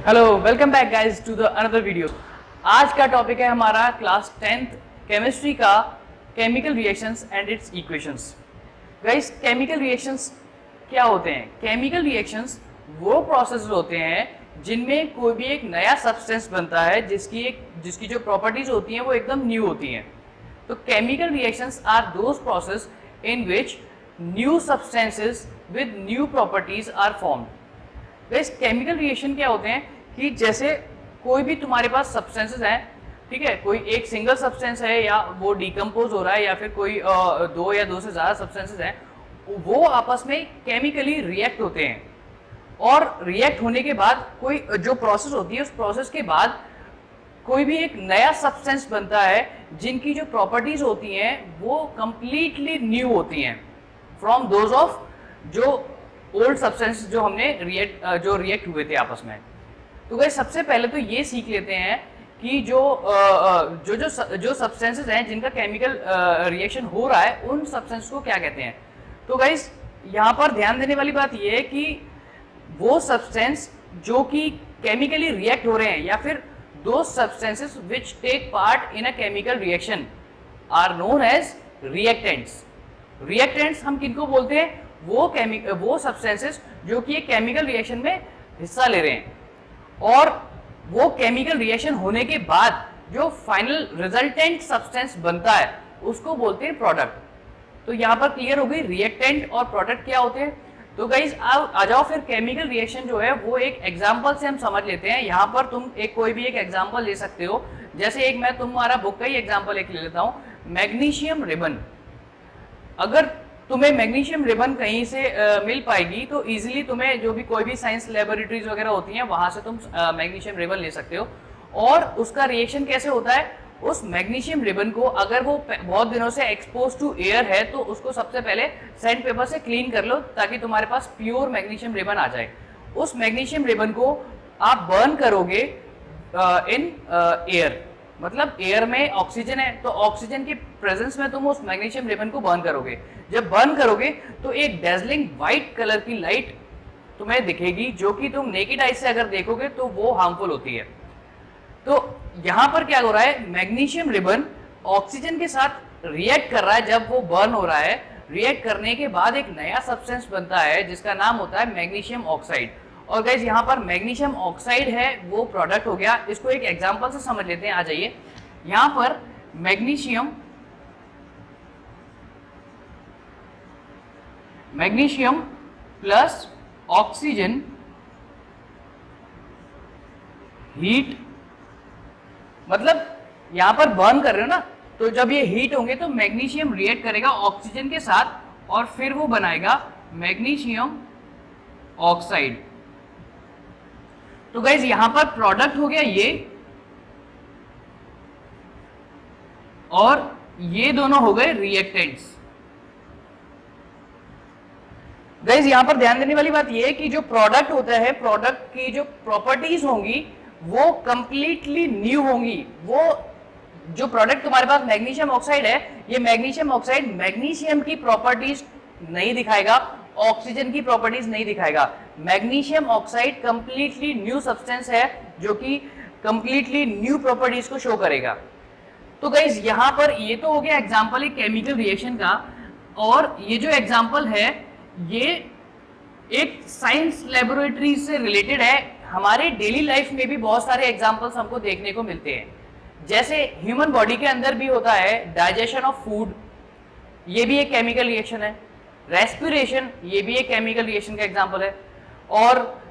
Hello, welcome back guys to the another video. आज का topic है हमारा क्लास 10th केमिस्ट्री का chemical reactions and its equations. Guys, chemical reactions क्या होते हैं? केमिकल रिएक्शंस वो प्रोसेस होते हैं जिनमें कोई भी एक नया सब्सटेंस बनता है जिसकी जो प्रॉपर्टीज होती हैं वो एकदम न्यू होती हैं। तो chemical reactions are those process in which new substances with new properties are formed. Guys, chemical reaction क्या होते हैं कि जैसे कोई भी तुम्हारे पास सब्सटेंसेस हैं, ठीक है, कोई एक सिंगल सब्सटेंस है या वो डिकम्पोज हो रहा है या फिर कोई दो या दो से ज्यादा सब्सटेंसेस हैं, वो आपस में केमिकली रिएक्ट होते हैं और रिएक्ट होने के बाद कोई जो प्रोसेस होती है उस प्रोसेस के बाद कोई भी एक नया सब्सटेंस बनता है जिनकी जो प्रॉपर्टीज होती हैं वो कंप्लीटली न्यू होती हैं फ्रॉम दोज ऑफ जो ओल्ड सब्सटेंस जो हमने रिएक्ट हुए थे आपस में। तो गाइस, सबसे पहले तो ये सीख लेते हैं कि जो सब्सटेंसेस हैं जिनका केमिकल रिएक्शन हो रहा है उन सब्सटेंस को क्या कहते हैं। तो गाइस, यहाँ पर ध्यान देने वाली बात ये है कि वो सब्सटेंस जो कि केमिकली रिएक्ट हो रहे हैं या फिर दो substances which take part in a chemical reaction are known as reactants. Reactants हम किनको बोलते हैं? वो सब्सटेंसेस जो कि एक केमिकल रिएक्शन में हिस्सा ले रहे हैं और वो केमिकल रिएक्शन होने के बाद जो फाइनल रिजल्टेंट सब्सटेंस बनता है उसको बोलते हैं प्रोडक्ट। तो यहाँ पर क्लियर हो गई रिएक्टेंट और प्रोडक्ट क्या होते हैं। तो गाइस, आ जाओ फिर केमिकल रिएक्शन जो है वो एक एग्जांपल से हम समझ लेते हैं। यहाँ पर तुम कोई भी एक एग्जांपल ले सकते हो। जैसे एक मैं तुम्हारा बुक का ही एग्जांपल एक ले लेता हूँ, मैग्नीशियम रिबन। अगर तुम्हें मैग्नीशियम रिबन कहीं से मिल पाएगी तो इजीली तुम्हें जो भी कोई भी साइंस लेबोरेटरीज वगैरह होती हैं वहां से तुम मैग्नीशियम रिबन ले सकते हो। और उसका रिएक्शन कैसे होता है? उस मैग्नीशियम रिबन को अगर वो बहुत दिनों से एक्सपोज टू एयर है तो उसको सबसे पहले सैंड पेपर से क्लीन कर लो ताकि तुम्हारे पास प्योर मैग्नीशियम रिबन आ जाए। उस मैग्नीशियम रिबन को आप बर्न करोगे इन एयर, मतलब एयर में ऑक्सीजन है तो ऑक्सीजन की प्रेजेंस में तुम उस मैग्नीशियम रिबन को बर्न करोगे। जब बर्न करोगे तो एक डेजलिंग व्हाइट कलर की लाइट तुम्हें दिखेगी जो कि तुम नेकेड आई से अगर देखोगे तो वो हार्मफुल होती है। तो यहां पर क्या हो रहा है? मैग्नीशियम रिबन ऑक्सीजन के साथ रिएक्ट कर रहा है। जब वो बर्न हो रहा है, रिएक्ट करने के बाद एक नया सब्सटेंस बनता है जिसका नाम होता है मैग्नीशियम ऑक्साइड। और गाइस, यहाँ पर मैग्नीशियम ऑक्साइड है वो प्रोडक्ट हो गया। इसको एक एग्जांपल से समझ लेते हैं। आ जाइए, यहाँ पर मैग्नीशियम प्लस ऑक्सीजन हीट, मतलब यहां पर बर्न कर रहे हो ना, तो जब ये हीट होंगे तो मैग्नीशियम रिएक्ट करेगा ऑक्सीजन के साथ और फिर वो बनाएगा मैग्नीशियम ऑक्साइड। तो गाइज, यहां पर प्रोडक्ट हो गया ये और ये दोनों हो गए रिएक्टेंट्स। गाइज, यहां पर ध्यान देने वाली बात ये है कि जो प्रोडक्ट होता है, प्रोडक्ट की जो प्रॉपर्टीज होंगी वो कंप्लीटली न्यू होंगी। वो जो प्रोडक्ट तुम्हारे पास मैग्नीशियम ऑक्साइड है, ये मैग्नीशियम ऑक्साइड मैग्नीशियम की प्रॉपर्टीज नहीं दिखाएगा, ऑक्सीजन की प्रॉपर्टीज नहीं दिखाएगा। Magnesium oxide completely new substance है जो कि कंप्लीटली न्यू प्रॉपर्टीज को शो करेगा। तो गाइज, यहां पर ये तो हो गया एग्जांपल एक केमिकल रिएक्शन का, और ये जो एग्जांपल है ये एक साइंस लेबोरेटरी से रिलेटेड है। हमारे डेली लाइफ में भी बहुत सारे एग्जांपल्स हमको देखने को मिलते हैं। जैसे ह्यूमन बॉडी के अंदर भी होता है डाइजेशन ऑफ फूड, ये भी एक केमिकल रिएक्शन है। रेस्पिरेशन, ये भी एक केमिकल रिएक्शन का एग्जांपल है। और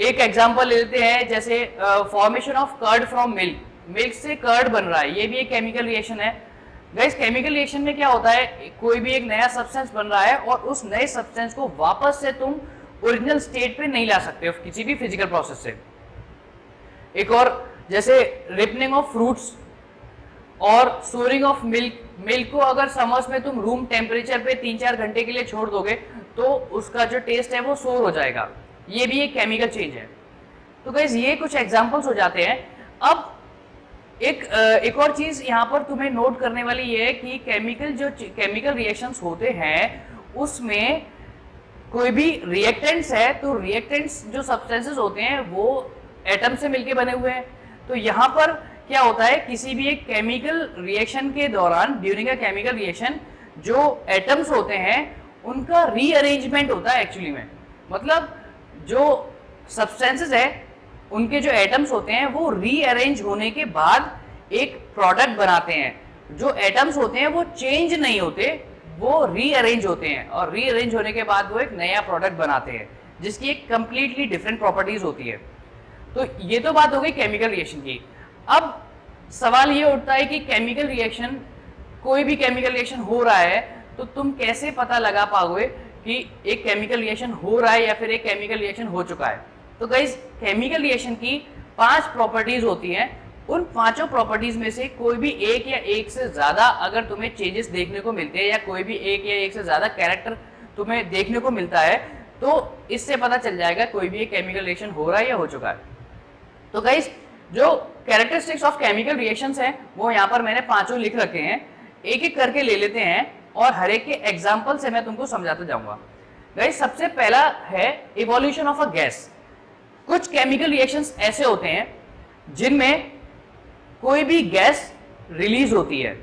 एक एग्जांपल ले लेते हैं जैसे formation of curd from milk, milk से कर्ड बन रहा है, ये भी एक केमिकल रिएक्शन है। गाइस, केमिकल रिएक्शन में क्या होता है? कोई भी एक नया सब्सटेंस बन रहा है और उस नए सब्सटेंस को वापस से तुम ओरिजिनल स्टेट पे नहीं ला सकते हो किसी भी फिजिकल प्रोसेस से। एक और जैसे रिपनिंग ऑफ फ्रूट्स और स्टोरिंग ऑफ मिल्क, मिल्क को अगर समर्स में तुम रूम टेम्परेचर पे 3-4 घंटे के लिए छोड़ दोगे तो उसका जो टेस्ट है वो सोर हो जाएगा, ये भी एक केमिकल चेंज है। तो गाइस, ये कुछ एग्जांपल्स हो जाते हैं। अब एक और चीज यहाँ पर तुम्हें नोट करने वाली ये है कि केमिकल रिएक्शंस होते हैं उसमें कोई भी रिएक्टेंट्स है तो रिएक्टेंट्स जो सब्सटेंसेस होते हैं वो एटम से मिलके बने हुए हैं। तो यहाँ पर क्या होता है, किसी भी एक केमिकल रिएक्शन के दौरान, ड्यूरिंग अ केमिकल रिएक्शन, जो एटम्स होते हैं उनका रीअरेंजमेंट होता है एक्चुअली में। मतलब जो सब्सटेंसेस है उनके जो एटम्स होते हैं वो रीअरेंज होने के बाद एक प्रोडक्ट बनाते हैं। जो एटम्स होते हैं वो चेंज नहीं होते, वो रीअरेंज होते हैं, और रीअरेंज होने के बाद वो एक नया प्रोडक्ट बनाते हैं जिसकी एक कंप्लीटली डिफरेंट प्रॉपर्टीज होती है। तो ये तो बात हो गई केमिकल रिएक्शन की। अब सवाल ये उठता है कि केमिकल रिएक्शन, कोई भी केमिकल रिएक्शन हो रहा है तो तुम कैसे पता लगा पाओगे कि एक केमिकल रिएक्शन हो रहा है या फिर एक केमिकल रिएक्शन हो चुका है। तो गाइस, केमिकल रिएक्शन की 5 प्रॉपर्टीज होती हैं। उन 5 प्रॉपर्टीज में से कोई भी एक या एक से ज्यादा अगर तुम्हें चेंजेस देखने को मिलते हैं, या कोई भी एक या एक से ज्यादा कैरेक्टर तुम्हें देखने को मिलता है, तो इससे पता चल जाएगा कोई भी एक केमिकल रिएक्शन हो रहा है या हो चुका है। तो गाइस, जो कैरेक्टरिस्टिक्स ऑफ केमिकल रिएक्शंस हैं वो यहाँ पर मैंने 5 लिख रखे हैं। एक एक करके ले लेते हैं और हर एक के एग्जाम्पल से मैं तुमको समझाता जाऊंगा। गाइस, सबसे पहला है इवोल्यूशन ऑफ अ गैस। कुछ केमिकल रिएक्शंस ऐसे होते हैं जिनमें कोई भी गैस रिलीज होती है।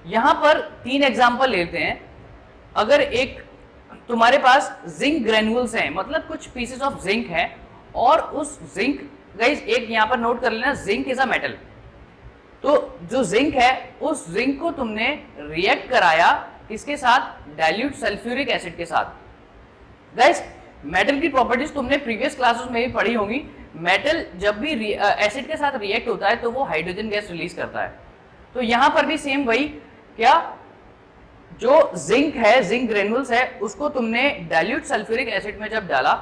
यहां पर 3 एग्जाम्पल लेते हैं। अगर एक तुम्हारे पास जिंक ग्रेन्यूल्स हैं, मतलब कुछ पीसेस ऑफ जिंक है, और उस जिंक, गाइस एक यहां पर नोट कर लेना, जिंक इज अ मेटल। तो जो जिंक है उस जिंक को तुमने रिएक्ट कराया किसके साथ, डाइल्यूट सल्फ्यूरिक एसिड के साथ। गाइस, मेटल की प्रॉपर्टीज तुमने प्रीवियस क्लासेस में भी पढ़ी होंगी। मेटल जब भी एसिड के साथ रिएक्ट होता है तो वो हाइड्रोजन गैस रिलीज करता है। तो यहां पर भी सेम वही, क्या जो जिंक है, जिंक ग्रेन्यूल्स है, उसको तुमने डाइल्यूट सल्फ्यूरिक एसिड में जब डाला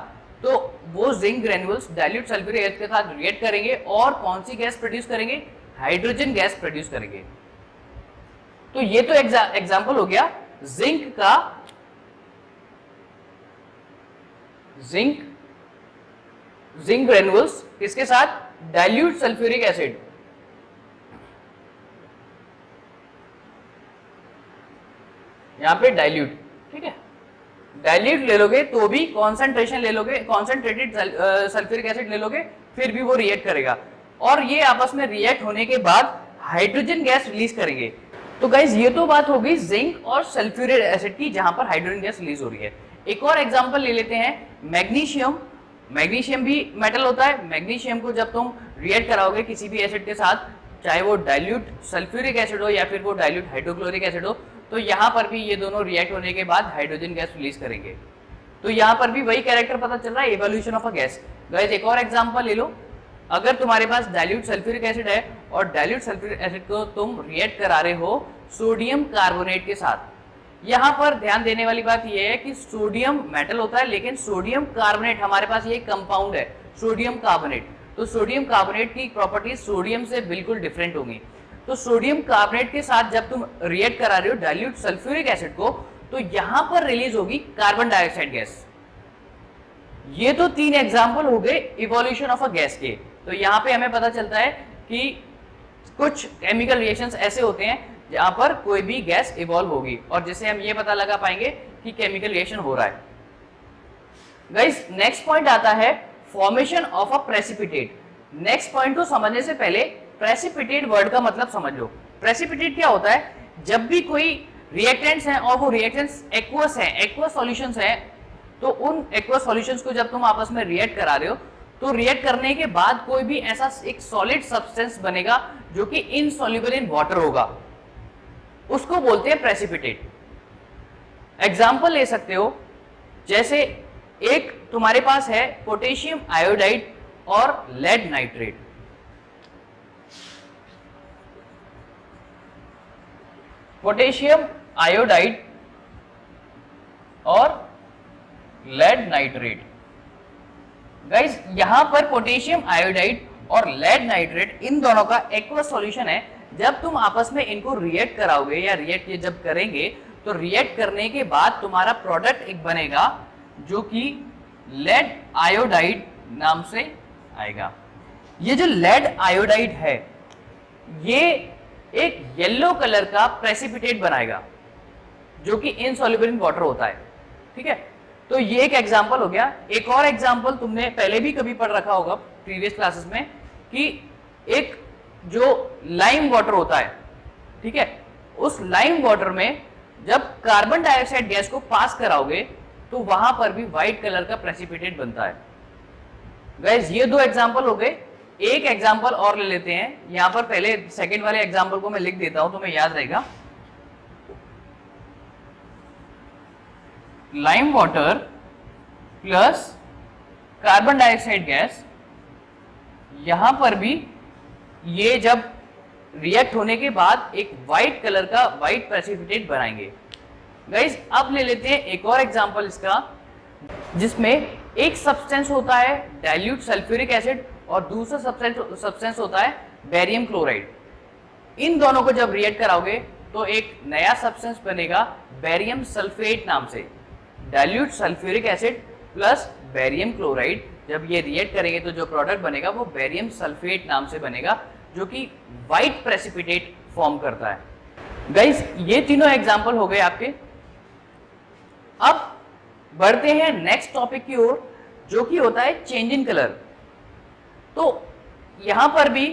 तो वो zinc granules dilute sulphuric acid के साथ रिएक्ट करेंगे और कौन सी गैस प्रोड्यूस करेंगे, हाइड्रोजन गैस प्रोड्यूस करेंगे। तो ये तो एग्जांपल हो गया जिंक का। जिंक ग्रेन्यूल्स किसके साथ, डाइल्यूट सल्फ्यूरिक एसिड। यहां पे डाइल्यूट, ठीक है, डाइल्यूट ले लोगे तो भी कॉन्सेंट्रेशन ले लोगे, कॉन्सेंट्रेटेड सल्फ्यूरिक एसिड ले लोगे, फिर भी वो रिएक्ट करेगा, और ये आपस में रिएक्ट होने के बाद हाइड्रोजन गैस रिलीज करेंगे। तो गाइज, ये तो बात हो गई जिंक और सल्फ्यूरिक एसिड की, जहां पर हाइड्रोजन गैस रिलीज हो रही है। एक और एग्जांपल ले लेते हैं, मैग्नीशियम। मैग्नीशियम भी मेटल होता है। मैग्नीशियम को जब तुम रिएक्ट कराओगे किसी भी एसिड के साथ, चाहे वो डाइल्यूट सल्फ्यूरिक एसिड हो या फिर वो डाइल्यूट हाइड्रोक्लोरिक एसिड हो, तो यहाँ पर भी ये दोनों रिएक्ट होने के बाद हाइड्रोजन गैस रिलीज करेंगे। तो यहाँ पर भी वही कैरेक्टर पता चल रहा है, evolution of a gas. Guys, एक और एग्जांपल ले लो। अगर तुम्हारे पास डाइल्यूट सल्फ्यूरिक एसिड है और डाइल्यूट सल्फ्यूरिक एसिड को तुम रिएक्ट करा रहे हो सोडियम कार्बोनेट के साथ, यहाँ पर ध्यान देने वाली बात यह है कि सोडियम मेटल होता है, लेकिन सोडियम कार्बोनेट हमारे पास ये कंपाउंड है, सोडियम कार्बोनेट। तो सोडियम कार्बोनेट की प्रॉपर्टीज सोडियम से बिल्कुल डिफरेंट होंगी। तो सोडियम कार्बोनेट के साथ जब तुम रिएक्ट करा रहे हो डाइल्यूट सल्फ्यूरिक एसिड को, तो यहां पर रिलीज होगी कार्बन डाइऑक्साइड गैस। ये तो 3 एग्जांपल हो गए इवोल्यूशन ऑफ अ गैस के। तो यहाँ पे हमें पता चलता है कि कुछ केमिकल रिएक्शंस ऐसे होते हैं जहां पर कोई भी गैस इवॉल्व होगी, और जिससे हम ये पता लगा पाएंगे कि केमिकल रिएक्शन हो रहा है। गाइस, नेक्स्ट पॉइंट आता है formation of a precipitate. Next point को समझने से पहले प्रेसिपिटेट वर्ड का मतलब समझ लो। प्रेसिपिटेट क्या होता है, जब भी कोई रिएक्टेंट्स हैं और वो रिएक्टेंट्स एक्वस हैं, एक्वस सॉल्यूशंस हैं, तो उन एक्वस सॉल्यूशंस को जब तुम आपस में रिएक्ट करा रहे हो, तो रिएक्ट करने के बाद कोई भी ऐसा एक सॉलिड सब्सटेंस बनेगा जो कि इनसॉल्युबल इन वाटर होगा, उसको बोलते हैं प्रेसिपिटेट। एग्जाम्पल ले सकते हो, जैसे एक तुम्हारे पास है पोटेशियम आयोडाइड और लेड नाइट्रेट। पोटेशियम आयोडाइड और लेड नाइट्रेट। गाइस, यहां पर पोटेशियम आयोडाइड और लेड नाइट्रेट इन दोनों का एक्वस सॉल्यूशन है। जब तुम आपस में इनको रिएक्ट कराओगे या रिएक्ट ये जब करेंगे, तो रिएक्ट करने के बाद तुम्हारा प्रोडक्ट एक बनेगा जो कि लेड आयोडाइड नाम से आएगा। ये जो लेड आयोडाइड है, ये एक येलो कलर का प्रेसिपिटेट बनाएगा जो कि इनसॉल्युबल इन वाटर होता है, ठीक है। तो ये एक एग्जांपल हो गया। एक और एग्जांपल तुमने पहले भी कभी पढ़ रखा होगा प्रीवियस क्लासेस में कि एक जो लाइम वाटर होता है, ठीक है, उस लाइम वाटर में जब कार्बन डाइऑक्साइड गैस को पास कराओगे तो वहां पर भी व्हाइट कलर का प्रेसिपिटेट बनता है। गाइस ये दो एग्जांपल हो गए, एक एग्जांपल और ले लेते हैं। यहां पर पहले सेकंड वाले एग्जांपल को मैं लिख देता हूं, तुम्हें याद रहेगा। Lime water plus carbon dioxide gas, यहां पर भी ये जब रिएक्ट होने के बाद एक व्हाइट कलर का व्हाइट प्रेसिपिटेट बनाएंगे। गाइस अब ले लेते हैं एक और एग्जांपल इसका, जिसमें एक सब्सटेंस होता है डाइल्यूट सल्फ्यूरिक एसिड और दूसरा सब्सटेंस होता है बेरियम क्लोराइड। इन दोनों को जब रिएक्ट कराओगे तो एक नया सब्सटेंस बनेगा बेरियम सल्फेट नाम से। Dilute sulphuric acid plus barium chloride जब ये रिएक्ट करेंगे तो जो प्रोडक्ट बनेगा वो बेरियम सल्फेट नाम से बनेगा, जो कि व्हाइट प्रेसिपिटेट फॉर्म करता है। गाइस ये तीनों एग्जांपल हो गए आपके। अब बढ़ते हैं नेक्स्ट टॉपिक की ओर, जो कि होता है चेंज इन कलर। तो यहां पर भी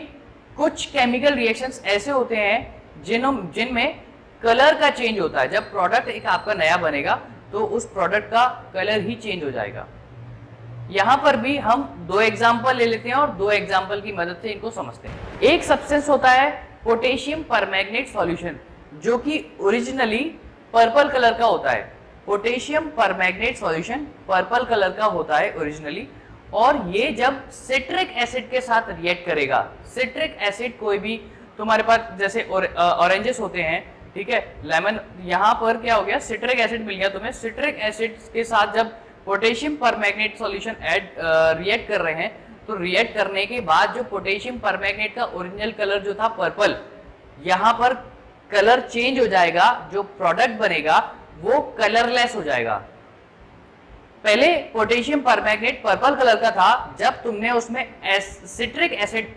कुछ केमिकल रिएक्शंस ऐसे होते हैं जिनमें कलर का चेंज होता है। जब प्रोडक्ट एक आपका नया बनेगा तो उस प्रोडक्ट का कलर ही चेंज हो जाएगा। यहां पर भी हम दो एग्जांपल ले लेते हैं और दो एग्जांपल की मदद से इनको समझते हैं। एक सब्सटेंस होता है पोटेशियम परमैंगनेट सॉल्यूशन, जो कि ओरिजिनली पर्पल कलर का होता है। Potassium permanganate solution purple colour का होता है ओरिजिनली, और ये जब सिट्रिक एसिड के साथ रिएक्ट करेगा, सिट्रिक एसिड कोई भी तुम्हारे पास जैसे ऑरेंजेस होते हैं, ठीक है, लेमन, यहाँ पर क्या हो गया, सिट्रिक एसिड मिल गया तुम्हें। सिट्रिक एसिड के साथ जब पोटेशियम परमैंगनेट सॉल्यूशन रिएक्ट कर रहे हैं, तो रिएक्ट करने के बाद जो पोटेशियम परमैंगनेट का ओरिजिनल कलर जो था पर्पल, यहाँ पर कलर चेंज हो जाएगा। जो प्रोडक्ट बनेगा वो कलरलेस हो जाएगा। पहले पोटेशियम परमैंगनेट पर्पल कलर का था, जब तुमने उसमें सिट्रिक एसिड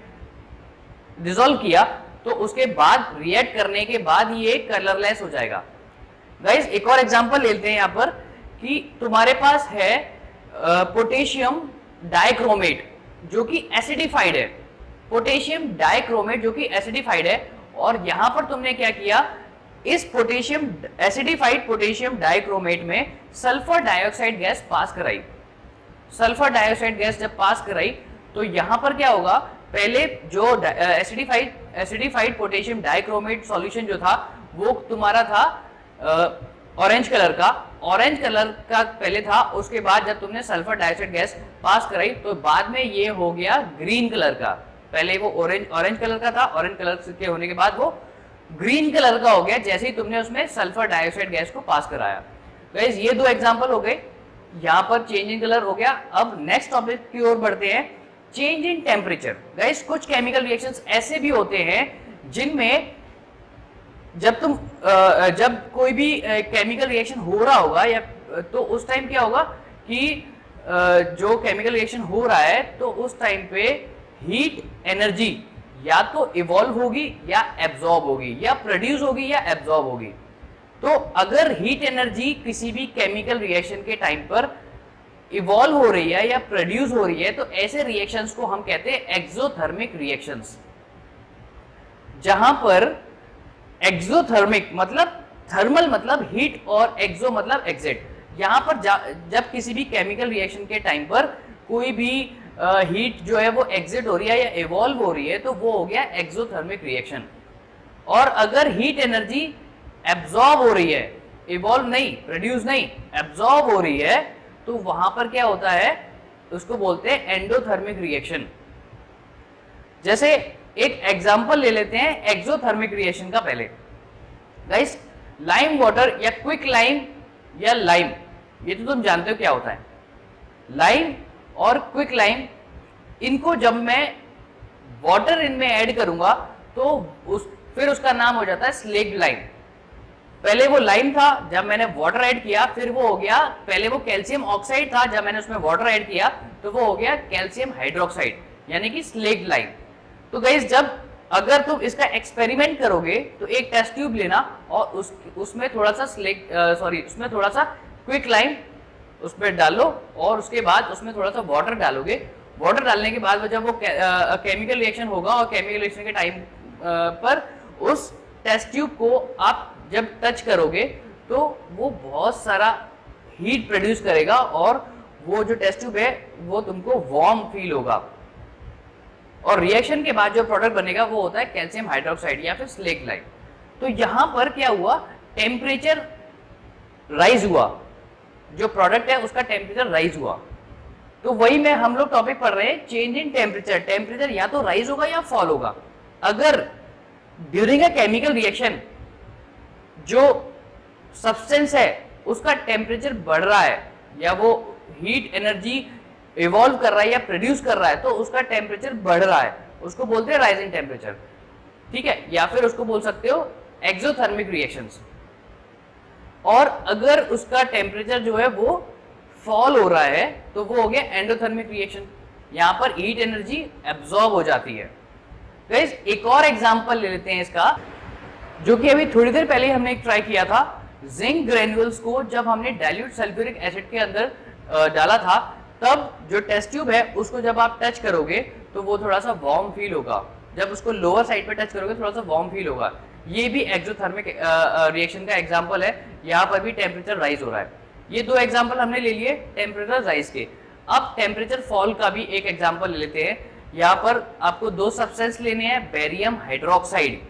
डिसॉल्व किया तो उसके बाद रिएक्ट करने के बाद ये कलरलेस हो जाएगा। गाइस एक और एग्जांपल लेते हैं यहाँ पर कि तुम्हारे पास है पोटेशियम डाइक्रोमेट जो कि एसिडिफाइड है। पोटेशियम डाइक्रोमेट जो कि एसिडिफाइड है, और यहां पर तुमने क्या किया, इस पोटेशियम एसिडिफाइड पोटेशियम डाइक्रोमेट में सल्फर डाइऑक्साइड गैस पास कराई। सल्फर डाइऑक्साइड गैस जब पास कराई तो यहां पर क्या होगा, पहले जो एसिडिफाइड पोटेशियम डाइक्रोमेट सॉल्यूशन जो था वो तुम्हारा था ऑरेंज कलर का, पहले था। उसके बाद जब तुमने सल्फर डाइऑक्साइड गैस पास कराई तो बाद में ये हो गया ग्रीन कलर का। पहले वो ऑरेंज कलर का था, ऑरेंज कलर के होने के बाद वो ग्रीन कलर का हो गया जैसे ही तुमने उसमें सल्फर डाइऑक्साइड गैस को पास कराया। गाइस ये दो एग्जांपल हो गए, यहाँ पर चेंज इन कलर हो गया। अब नेक्स्ट टॉपिक की ओर बढ़ते हैं, चेंज इन टेम्परेचर। गाइस कुछ केमिकल रिएक्शंस ऐसे भी होते हैं जिनमें जब कोई भी केमिकल रिएक्शन हो रहा होगा या तो उस टाइम क्या होगा कि जो केमिकल रिएक्शन हो रहा है तो उस टाइम पे हीट एनर्जी या तो इवॉल्व होगी या एब्जॉर्ब होगी, या प्रोड्यूस होगी या एब्जॉर्ब होगी। तो अगर हीट एनर्जी किसी भी केमिकल रिएक्शन के टाइम पर इवॉल्व हो रही है या प्रोड्यूस हो रही है तो ऐसे रिएक्शंस को हम कहते हैं एक्सोथर्मिक रिएक्शंस। जहां पर एक्सोथर्मिक मतलब थर्मल मतलब हीट और एक्सो मतलब एग्जिट। यहां पर जब किसी भी केमिकल रिएक्शन के टाइम पर कोई भी हीट जो है वो एग्जिट हो रही है या इवॉल्व हो रही है तो वो हो गया एक्सोथर्मिक रिएक्शन। और अगर हीट एनर्जी एब्जॉर्ब हो रही है, इवॉल्व नहीं, प्रोड्यूस नहीं, एब्जॉर्ब हो रही है, तो वहां पर क्या होता है, उसको बोलते हैं एंडोथर्मिक रिएक्शन। जैसे एक एग्जांपल ले लेते हैं एक्सोथर्मिक रिएक्शन का। पहले गाइस लाइम वाटर या क्विक लाइम या लाइम, ये तो तुम जानते हो क्या होता है। लाइम और क्विक लाइम, इनको जब मैं वाटर इनमें ऐड करूंगा तो फिर उसका नाम हो जाता है स्लेक्ड लाइम। पहले वो लाइम था, जब मैंने वाटर ऐड किया फिर वो हो गया, पहले वो कैल्शियम ऑक्साइड था, जब मैंने उसमें वाटर ऐड किया तो वो हो गया कैल्शियम हाइड्रोक्साइड, यानी कि स्लेक्ड लाइम। तो गाइस जब अगर तुम इसका एक्सपेरिमेंट करोगे तो एक टेस्ट ट्यूब लेना और उसमें थोड़ा सा क्विक लाइम उसमें डालो और उसके बाद उसमें थोड़ा सा वाटर डालोगे वाटर डालने के बाद जब वो केमिकल रिएक्शन होगा और केमिकल रिएक्शन के टाइम पर उस टेस्ट ट्यूब को आप जब टच करोगे तो वो बहुत सारा हीट प्रोड्यूस करेगा और वो जो टेस्ट ट्यूब है वो तुमको वार्म फील होगा और रिएक्शन के बाद जो प्रोडक्ट बनेगा वो होता है कैल्शियम हाइड्रोक्साइड या फिर स्लेग लाइट। तो यहां पर क्या हुआ, टेम्परेचर राइज हुआ, जो प्रोडक्ट है उसका टेम्परेचर राइज हुआ। तो वही में हम लोग टॉपिक पढ़ रहे हैं चेंज इन टेम्परेचर। टेम्परेचर या तो राइज होगा या फॉल होगा। अगर ड्यूरिंग अ केमिकल रिएक्शन जो सब्सटेंस है उसका टेम्परेचर बढ़ रहा है या वो हीट एनर्जी इवॉल्व कर रहा है या प्रोड्यूस कर रहा है तो उसका टेम्परेचर बढ़ रहा है, उसको बोलते हैं राइजिंग टेम्परेचर, ठीक है। या फिर उसको बोल सकते हो एक्सोथर्मिक रिएक्शंस। और अगर उसका टेम्परेचर जो है वो फॉल हो रहा है तो वो हो गया एंडोथर्मिक रिएक्शन, यहां पर हीट एनर्जी एब्जॉर्ब हो जाती है। गाइस एक और एग्जांपल ले लेते हैं इसका, जो कि अभी थोड़ी देर पहले हमने एक ट्राई किया था। जिंक ग्रेन्यूल्स को जब हमने डाइल्यूट सल्फ्यूरिक एसिड के अंदर डाला था तब जो टेस्ट ट्यूब है उसको जब आप टच करोगे तो वो थोड़ा सा वार्म फील होगा, जब उसको लोअर साइड पे टच करोगे थोड़ा सा वार्म फील होगा। ये भी एक्सोथर्मिक रिएक्शन का एग्जांपल है, यहाँ पर भी टेम्परेचर राइज हो रहा है। ये दो एग्जांपल हमने ले लिए टेम्परेचर राइज के। अब टेम्परेचर फॉल का भी एक एग्जांपल ले लेते हैं। यहाँ पर आपको दो सब्सटेंस लेने हैं, बेरियम हाइड्रोक्साइड,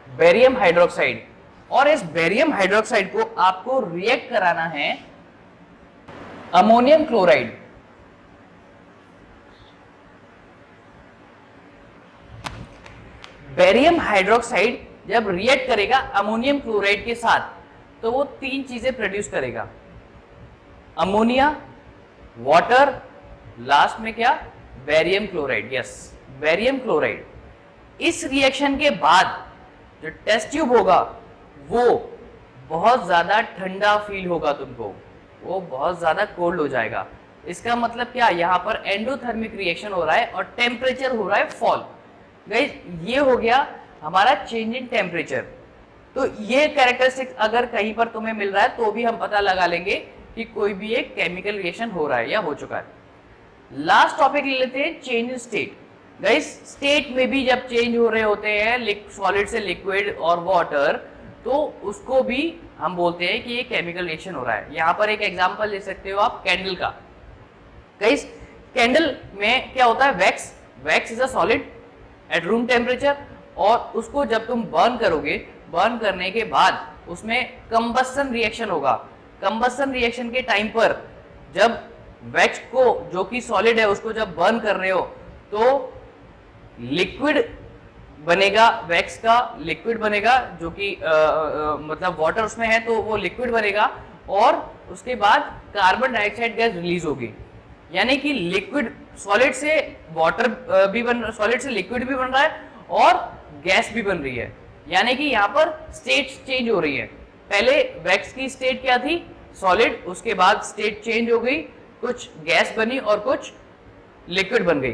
बेरियम हाइड्रोक्साइड, और इस बेरियम हाइड्रोक्साइड को आपको रिएक्ट कराना है अमोनियम क्लोराइड। बेरियम हाइड्रोक्साइड जब रिएक्ट करेगा अमोनियम क्लोराइड के साथ तो वो तीन चीजें प्रोड्यूस करेगा, अमोनिया, वाटर, लास्ट में क्या, barium chloride. Yes, barium chloride. इस रिएक्शन के बाद जो टेस्ट ट्यूब होगा वो बहुत ज्यादा ठंडा फील होगा तुमको, वो बहुत ज्यादा कोल्ड हो जाएगा। इसका मतलब क्या, यहाँ पर एंडोथर्मिक रिएक्शन हो रहा है और टेम्परेचर हो रहा है फॉल। गाइस ये हो गया हमारा चेंज इन टेम्परेचर। तो ये कैरेक्टरिस्टिक्स अगर कहीं पर तुम्हें मिल रहा है तो भी हम पता लगा लेंगे कि कोई भी एक केमिकल रिएक्शन हो रहा है या हो चुका है। लास्ट टॉपिक ले लेते हैं change in state. Guys state में भी जब चेंज हो रहे होते हैं सॉलिड से लिक्विड और वाटर, तो उसको भी हम बोलते हैं कि ये केमिकल रिएक्शन हो रहा है। यहाँ पर एक एग्जांपल ले सकते हो आप कैंडल का। गाइस कैंडल में क्या होता है, wax, wax is a solid at room temperature, और उसको जब तुम बर्न करोगे, बर्न करने के बाद उसमें कंबस्टन रिएक्शन होगा। कंबस्टन रिएक्शन के टाइम पर जब वैक्स को जो कि सॉलिड है उसको जब बर्न कर रहे हो तो लिक्विड बनेगा, वैक्स का लिक्विड बनेगा, जो कि मतलब वाटर उसमें है तो वो लिक्विड बनेगा, और उसके बाद कार्बन डाइऑक्साइड गैस रिलीज होगी। यानी कि लिक्विड सॉलिड से वाटर भी बन, सॉलिड से लिक्विड भी बन रहा है और गैस भी बन रही है। यानी कि यहाँ पर स्टेट चेंज हो रही है। पहले वैक्स की स्टेट क्या थी, सॉलिड, उसके बाद स्टेट चेंज हो गई, कुछ गैस बनी और कुछ लिक्विड बन गई।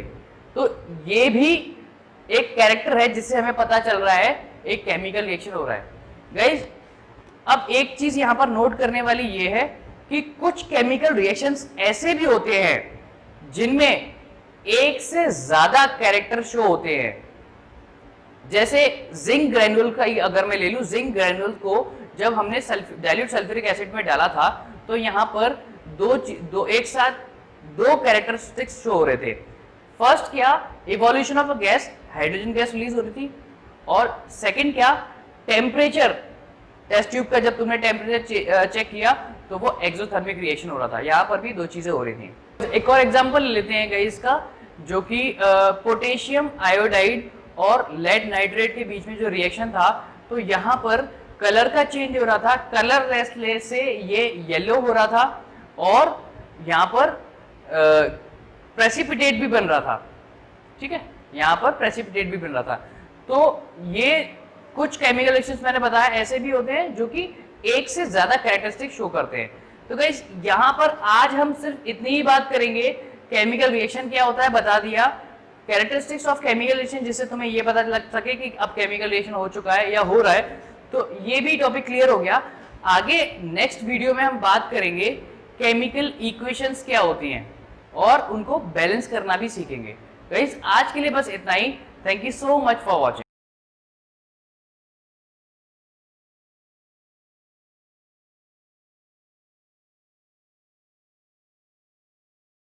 तो ये भी एक कैरेक्टर है जिससे हमें पता चल रहा है एक केमिकल रिएक्शन हो रहा है। गाइस अब एक चीज यहां पर नोट करने वाली ये है कि कुछ केमिकल रिएक्शंस ऐसे भी होते हैं जिनमें एक से ज्यादा कैरेक्टर शो होते हैं। जैसे जिंक ग्रैन्यूल का ही अगर मैं ले लूं, जिंक ग्रैन्यूल को जब हमने डाइल्यूट सल्फ्यूरिक एसिड में डाला था तो यहाँ पर एक साथ दो कैरेक्टरिस्टिक्स शो हो रहे थे। फर्स्ट क्या, evolution of a gas, hydrogen gas release हो रही थी, और सेकंड क्या, टेम्परेचर, टेस्ट ट्यूब का जब तुमने टेम्परेचर चेक किया तो वो एक्सोथर्मिक रिएक्शन हो रहा था। यहाँ पर भी दो चीजें हो रही थी। एक और एग्जांपल लेते हैं गाइस का, जो कि पोटेशियम आयोडाइड और लेड नाइट्रेट के बीच में जो रिएक्शन था, तो यहाँ पर कलर का चेंज हो रहा था, कलर रेसलेस से ये येलो हो रहा था, और यहाँ पर प्रेसिपिटेट भी बन रहा था। ठीक है, यहाँ पर प्रेसिपिटेट भी बन रहा था। तो ये कुछ केमिकल रिएक्शंस मैंने बताया ऐसे भी होते हैं जो कि एक से ज्यादा कैरेक्टरिस्टिक शो करते हैं। तो गाइस यहाँ पर आज हम सिर्फ इतनी ही बात करेंगे, केमिकल रिएक्शन क्या होता है बता दिया, कैरेक्टरिस्टिक्स ऑफ केमिकल रिएक्शन, जिससे तुम्हें ये पता लग सके कि अब केमिकल रिएक्शन हो चुका है या हो रहा है। तो ये भी टॉपिक क्लियर हो गया। आगे नेक्स्ट वीडियो में हम बात करेंगे केमिकल इक्वेशंस क्या होती हैं और उनको बैलेंस करना भी सीखेंगे। गाइस आज के लिए बस इतना ही। Thank you so much for watching.